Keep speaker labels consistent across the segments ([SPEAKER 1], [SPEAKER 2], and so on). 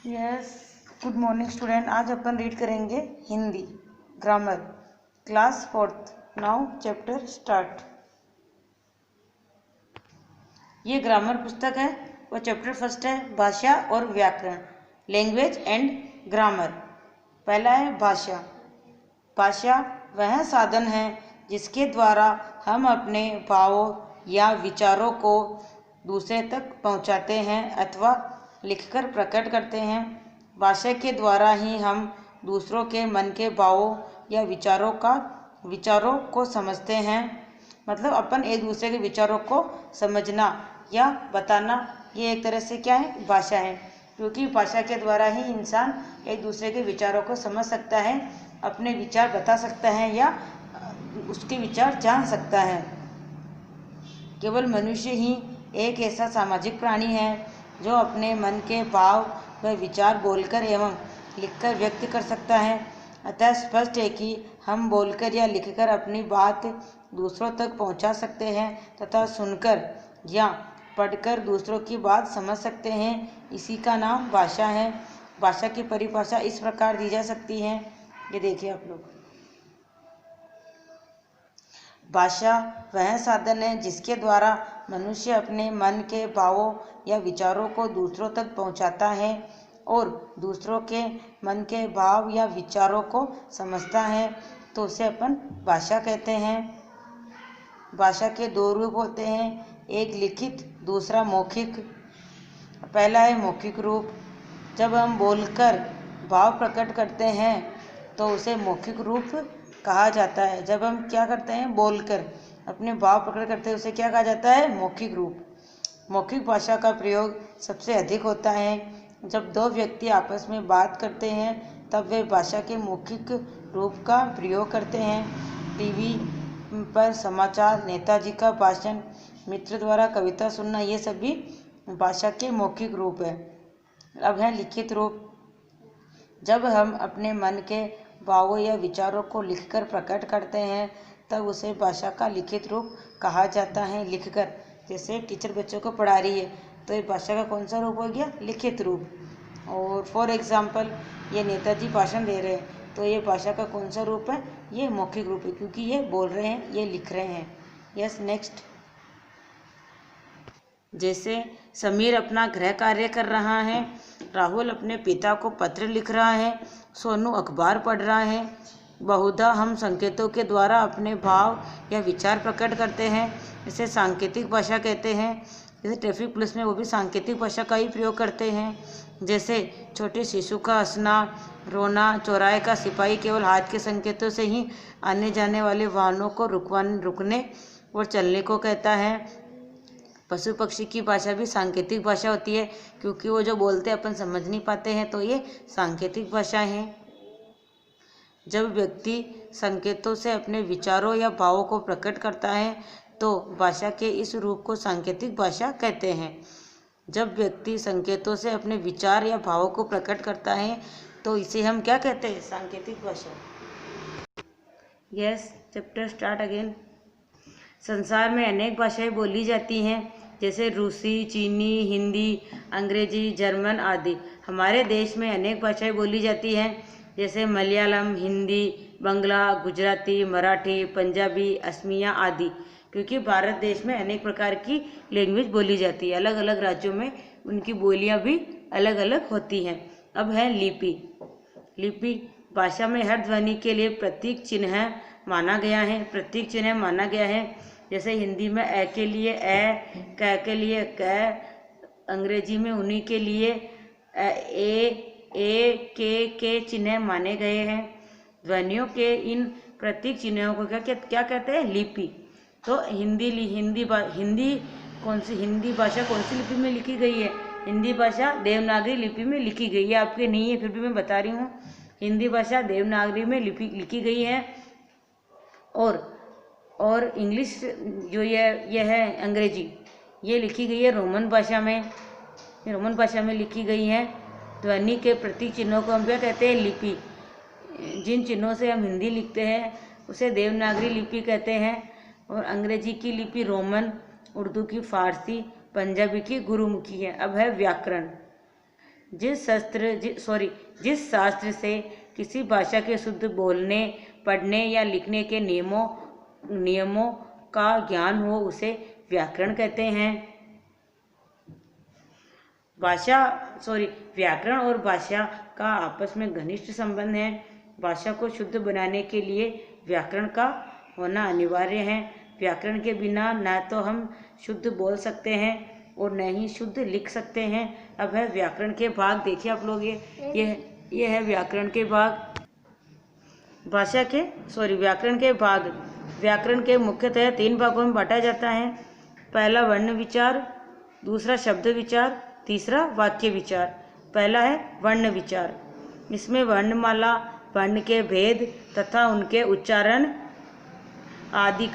[SPEAKER 1] Yes, good morning student. आज अपन read करेंगे Hindi grammar class 4th। Now chapter start. ये grammar पुस्तक है और चैप्टर फर्स्ट है भाषा और व्याकरण, लैंग्वेज एंड ग्रामर। पहला है भाषा। भाषा वह साधन है जिसके द्वारा हम अपने भावों या विचारों को दूसरे तक पहुंचाते हैं अथवा लिखकर प्रकट करते हैं। भाषा के द्वारा ही हम दूसरों के मन के भावों या विचारों को समझते हैं। मतलब अपन एक दूसरे के विचारों को समझना या बताना, ये एक तरह से क्या है, भाषा है। क्योंकि भाषा के द्वारा ही इंसान एक दूसरे के विचारों को समझ सकता है, अपने विचार बता सकता है या उसके विचार जान सकता है। केवल मनुष्य ही एक ऐसा सामाजिक प्राणी है जो अपने मन के भाव व विचार बोलकर एवं लिखकर व्यक्त कर सकता है। अतः स्पष्ट है कि हम बोलकर या लिखकर अपनी बात दूसरों तक पहुंचा सकते हैं तथा सुनकर या पढ़कर दूसरों की बात समझ सकते हैं। इसी का नाम भाषा है। भाषा की परिभाषा इस प्रकार दी जा सकती है, ये देखिए आप लोग। भाषा वह साधन है जिसके द्वारा मनुष्य अपने मन के भावों या विचारों को दूसरों तक पहुंचाता है और दूसरों के मन के भाव या विचारों को समझता है, तो उसे अपन भाषा कहते हैं। भाषा के दो रूप होते हैं, एक लिखित, दूसरा मौखिक। पहला है मौखिक रूप। जब हम बोलकर भाव प्रकट करते हैं तो उसे मौखिक रूप कहा जाता है। जब हम क्या करते हैं, बोलकर अपने भाव प्रकट करते हैं, उसे क्या कहा जाता है, मौखिक रूप। मौखिक भाषा का प्रयोग सबसे अधिक होता है। जब दो व्यक्ति आपस में बात करते हैं तब वे भाषा के मौखिक रूप का प्रयोग करते हैं। टीवी पर समाचार, नेताजी का भाषण, मित्र द्वारा कविता सुनना, ये सभी भाषा के मौखिक रूप है। अब है लिखित रूप। जब हम अपने मन के भावों या विचारों को लिखकर प्रकट करते हैं तब उसे भाषा का लिखित रूप कहा जाता है। लिखकर, जैसे टीचर बच्चों को पढ़ा रही है तो ये भाषा का कौन सा रूप हो गया, लिखित रूप। और फॉर एग्जाम्पल ये नेताजी भाषण दे रहे हैं तो ये भाषा का कौन सा रूप है, ये मौखिक रूप है, क्योंकि ये बोल रहे हैं, ये लिख रहे हैं। Yes, next. जैसे समीर अपना गृह कार्य कर रहा है, राहुल अपने पिता को पत्र लिख रहा है, सोनू अखबार पढ़ रहा है। बहुधा हम संकेतों के द्वारा अपने भाव या विचार प्रकट करते हैं, इसे सांकेतिक भाषा कहते हैं। जैसे ट्रैफिक पुलिस में वो भी सांकेतिक भाषा का ही प्रयोग करते हैं। जैसे छोटे शिशु का हंसना, रोना, चौराहे का सिपाही केवल हाथ के संकेतों से ही आने जाने वाले वाहनों को रुकने और चलने को कहता है। पशु पक्षी की भाषा भी सांकेतिक भाषा होती है, क्योंकि वो जो बोलते हैं अपन समझ नहीं पाते हैं, तो ये सांकेतिक भाषा है। जब व्यक्ति संकेतों से अपने विचारों या भावों को प्रकट करता है तो भाषा के इस रूप को सांकेतिक भाषा कहते हैं। जब व्यक्ति संकेतों से अपने विचार या भावों को प्रकट करता है तो इसे हम क्या कहते हैं, सांकेतिक भाषा। Yes, chapter start again. संसार में अनेक भाषाएं बोली जाती हैं, जैसे रूसी, चीनी, हिंदी, अंग्रेजी, जर्मन आदि। हमारे देश में अनेक भाषाएं बोली जाती हैं, जैसे मलयालम, हिंदी, बंगला, गुजराती, मराठी, पंजाबी, असमिया आदि। क्योंकि भारत देश में अनेक प्रकार की लैंग्वेज बोली जाती है, अलग अलग राज्यों में उनकी बोलियां भी अलग अलग होती हैं। अब है लिपि। लिपि भाषा में हर ध्वनि के लिए प्रतीक चिन्ह माना गया है। जैसे हिंदी में ए के लिए ए, क के लिए क, अंग्रेजी में उन्हीं के लिए ए के चिन्ह माने गए हैं। ध्वनियों के इन प्रतीक चिन्हों को क्या कहते हैं, लिपि। तो हिंदी भाषा कौन सी लिपि में लिखी गई है? हिंदी भाषा देवनागरी लिपि में लिखी गई है। आपके नहीं है फिर भी मैं बता रही हूँ, हिंदी भाषा देवनागरी में लिखी गई है। और इंग्लिश जो ये है अंग्रेजी, ये लिखी गई है रोमन भाषा में लिखी गई है। ध्वनि के प्रतीक चिन्हों को हम क्या कहते हैं, लिपि। जिन चिन्हों से हम हिंदी लिखते हैं उसे देवनागरी लिपि कहते हैं। और अंग्रेजी की लिपि रोमन, उर्दू की फारसी, पंजाबी की गुरुमुखी है। अब है व्याकरण। जिस शास्त्र से किसी भाषा के शुद्ध बोलने, पढ़ने या लिखने के नियमों का ज्ञान हो उसे व्याकरण कहते हैं। व्याकरण और भाषा का आपस में घनिष्ठ संबंध है। भाषा को शुद्ध बनाने के लिए व्याकरण का होना अनिवार्य है। व्याकरण के बिना न तो हम शुद्ध बोल सकते हैं और न ही शुद्ध लिख सकते हैं। अब है व्याकरण के भाग, देखिए आप लोग, ये है व्याकरण के भाग। व्याकरण के भाग। व्याकरण के मुख्यतः 3 भागों में बांटा जाता है। पहला वर्ण विचार, दूसरा शब्द विचार, तीसरा वाक्य विचार। पहला है वर्ण विचार। इसमें वर्णमाला, वर्ण के भेद तथा उनके उच्चारण आदि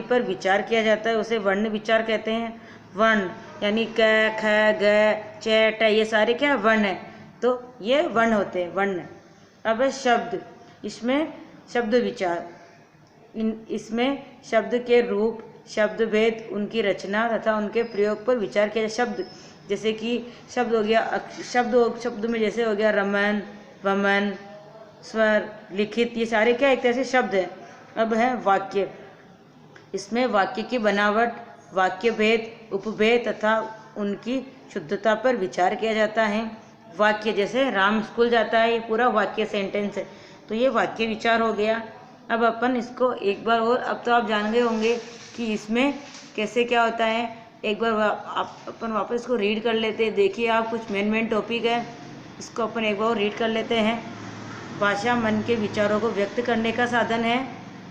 [SPEAKER 1] पर विचार किया जाता है, उसे वर्ण विचार कहते हैं। वर्ण यानी क, ख, ग, च, ट, ये सारे क्या वर्ण है, तो ये वर्ण होते हैं, वर्ण। अब है शब्द। इसमें शब्द विचार। इसमें शब्द के रूप, शब्द भेद, उनकी रचना तथा उनके प्रयोग पर विचार किया जाए। शब्द जैसे कि शब्द हो गया, शब्द में जैसे हो गया रमन, वमन, स्वर, लिखित, ये सारे क्या एक तरह से शब्द है। अब है वाक्य। इसमें वाक्य की बनावट, वाक्य भेद, उपभेद तथा उनकी शुद्धता पर विचार किया जाता है। वाक्य जैसे राम स्कूल जाता है, ये पूरा वाक्य सेंटेंस है, तो ये वाक्य विचार हो गया। अब अपन इसको एक बार और, अब तो आप जान गए होंगे कि इसमें कैसे क्या होता है। एक बार अपन वापस इसको रीड कर लेते हैं। देखिए आप, कुछ मेन टॉपिक है, इसको अपन एक बार रीड कर लेते हैं। भाषा मन के विचारों को व्यक्त करने का साधन है।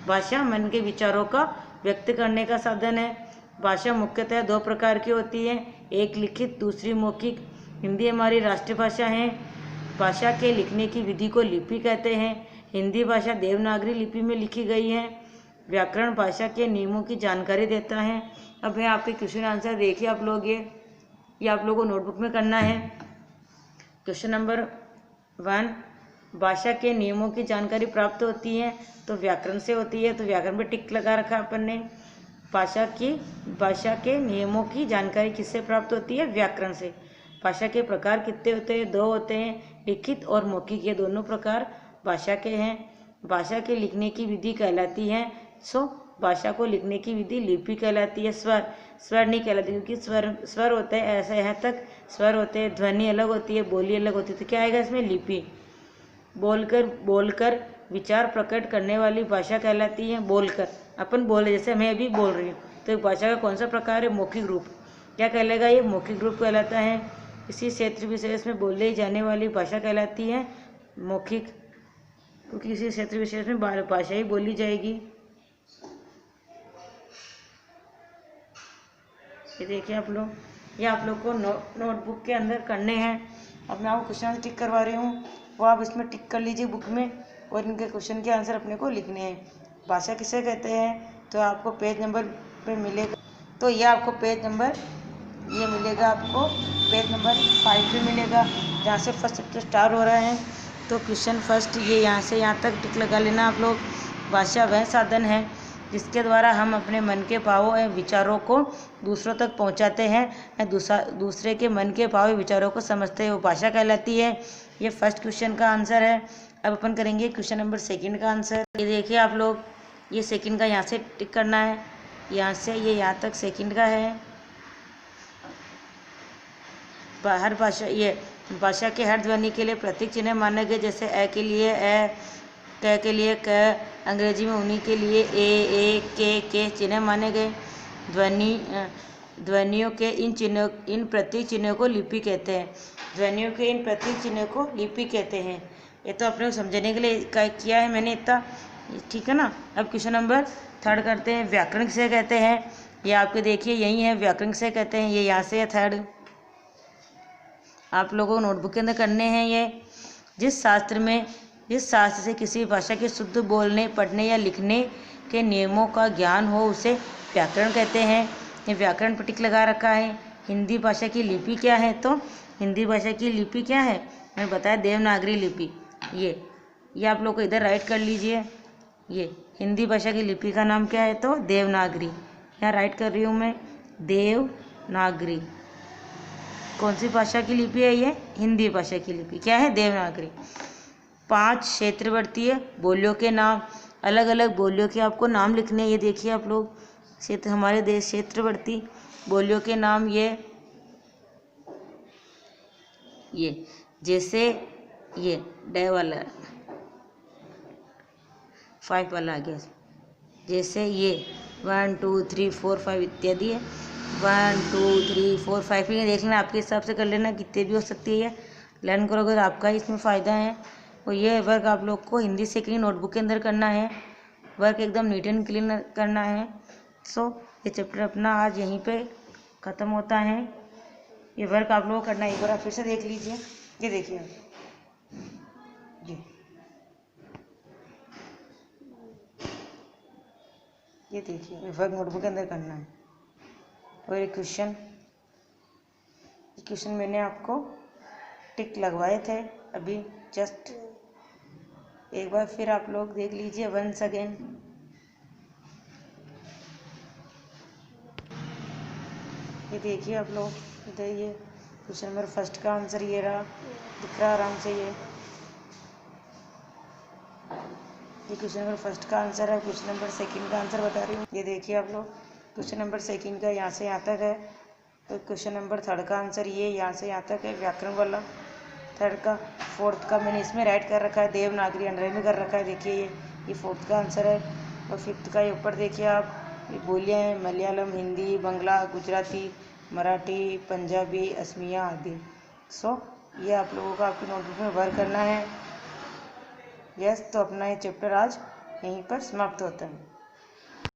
[SPEAKER 1] भाषा मन के विचारों का व्यक्त करने का साधन है। भाषा मुख्यतः 2 प्रकार की होती है, एक लिखित, दूसरी मौखिक। हिंदी हमारी राष्ट्रीय भाषा है। भाषा के लिखने की विधि को लिपि कहते हैं। हिंदी भाषा देवनागरी लिपि में लिखी गई है। व्याकरण भाषा के नियमों की जानकारी देता है। अब है आपके क्वेश्चन आंसर, देखिए आप लोग, ये आप लोगों को नोटबुक में करना है। क्वेश्चन नंबर 1, भाषा के नियमों की जानकारी प्राप्त होती है तो व्याकरण से होती है, तो व्याकरण पे टिक लगा रखा अपन ने। भाषा के नियमों की जानकारी किससे प्राप्त होती है? व्याकरण से। भाषा के प्रकार कितने होते हैं? 2 होते हैं, लिखित और मौखिक, ये दोनों प्रकार भाषा के हैं। भाषा के लिखने की विधि कहलाती है, भाषा को लिखने की विधि लिपि कहलाती है। स्वर नहीं कहलाती, क्योंकि स्वर होते हैं, ऐसे यहाँ तक स्वर होते हैं, ध्वनि अलग होती है, बोली अलग होती है, तो क्या आएगा इसमें? लिपि। बोलकर विचार प्रकट करने वाली भाषा कहलाती है। बोलकर अपन बोले, जैसे मैं अभी बोल रही हूँ, तो एक भाषा का कौन सा प्रकार है? मौखिक रूप। क्या कहलाएगा? ये मौखिक रूप कहलाता है। इसी क्षेत्र विशेष में बोले जाने वाली भाषा कहलाती है मौखिक, क्योंकि इसी क्षेत्र विशेष में भाषा ही बोली जाएगी। ये देखिए आप लोग, ये आप लोग को नोटबुक के अंदर करने हैं। अब मैं आपको क्वेश्चन टिक करवा रही हूँ, वो आप इसमें टिक कर लीजिए बुक में, और इनके क्वेश्चन के आंसर अपने को लिखने हैं। भाषा किसे कहते हैं? तो आपको पेज नंबर पे मिलेगा, तो ये आपको पेज नंबर ये मिलेगा, आपको पेज नंबर 5 पे मिलेगा, जहाँ से फर्स्ट चैप्टर स्टार्ट हो रहा है। तो क्वेश्चन फर्स्ट, ये यहाँ से यहाँ तक टिक लगा लेना आप लोग। भाषा वह साधन है जिसके द्वारा हम अपने मन के भावों एवं विचारों को दूसरों तक पहुँचाते हैं, दूसरे के मन के भाव एवं विचारों को समझते हैं, वो भाषा कहलाती है। ये फर्स्ट क्वेश्चन का आंसर है। अब अपन करेंगे क्वेश्चन नंबर 2 का आंसर। ये देखिए आप लोग, ये 2 का यहाँ से टिक करना है, यहाँ से ये यहाँ तक 2 का है। हर भाषा, ये भाषा के हर ध्वनि के लिए प्रतीक चिन्ह माने गए, जैसे ए के लिए ए, क के लिए क, अंग्रेजी में उन्हीं के लिए ए, के चिन्ह माने गए। ध्वनियों के इन प्रतीक चिन्हों को लिपि कहते हैं। ध्वनियों के इन प्रतीक चिन्हों को लिपि कहते हैं। ये तो अपने को समझने के लिए किया है मैंने इतना, ठीक है ना। अब क्वेश्चन नंबर 3 करते हैं। व्याकरण किसे कहते हैं? ये आपके देखिए यही है, व्याकरण किसे कहते हैं, ये यहाँ से है 3। आप लोगों को नोटबुक के अंदर करने हैं। ये जिस शास्त्र से किसी भाषा के शुद्ध बोलने, पढ़ने या लिखने के नियमों का ज्ञान हो उसे व्याकरण कहते हैं। ये व्याकरण पर टिक लगा रखा है। हिंदी भाषा की लिपि क्या है? तो हिंदी भाषा की लिपि क्या है? मैंने बताया देवनागरी लिपि। ये आप लोग को इधर राइट कर लीजिए। ये हिंदी भाषा की लिपि का नाम क्या है? तो देवनागरी। यहाँ राइट कर रही हूँ मैं, देवनागरी। कौन सी भाषा की लिपि है ये? हिंदी भाषा की लिपि। क्या है? देवनागरी। 5 क्षेत्रवर्तीय बोलियों के नाम, अलग अलग बोलियों के आपको नाम लिखने हैं। ये देखिए आप लोग, क्षेत्र हमारे देश क्षेत्रवर्ती बोलियों के नाम ये जैसे ये डे वाला 5 वाला आ गया, जैसे ये 1 2 3 4 5 इत्यादि है। 1 2 3 4 5 ये देख लेना, आपके हिसाब से कर लेना कितने भी हो सकती है। लर्न करोगे तो आपका ही इसमें फ़ायदा है। और ये वर्क आप लोग को हिंदी से क्लीन नोटबुक के अंदर करना है। वर्क एकदम नीट एंड क्लीन करना है। सो ये चैप्टर अपना आज यहीं पे ख़त्म होता है। ये वर्क आप लोगों को करना है, एक बार आप फिर से देख लीजिए। ये देखिए ये देखिए वर्क नोटबुक के अंदर करना है। और ये क्वेश्चन मैंने आपको टिक लगवाए थे अभी जस्ट, एक बार फिर आप लोग देख लीजिए वंस अगेन। ये देखिए आप लोग, इधर ये क्वेश्चन नंबर फर्स्ट का आंसर ये रहा, दिख रहा आराम से। ये क्वेश्चन नंबर फर्स्ट का आंसर है। क्वेश्चन नंबर सेकंड का आंसर बता रही हूँ। ये देखिए आप लोग, क्वेश्चन नंबर सेकंड का यहाँ से यहाँ तक है। तो क्वेश्चन नंबर थर्ड का आंसर ये यहाँ से यहाँ तक है, व्याकरण वाला। थर्ड का, फोर्थ का मैंने इसमें राइट कर रखा है, देवनागरी अंडर में कर रखा है। देखिए ये फोर्थ का आंसर है। और फिफ्थ का ये ऊपर देखिए आप, ये बोलियाँ हैं मलयालम, हिंदी, बंगला, गुजराती, मराठी, पंजाबी, असमिया आदि। सो ये आप लोगों को आपकी नोटबुक में वर्क करना है। यस, तो अपना ये चैप्टर आज यहीं पर समाप्त होता है।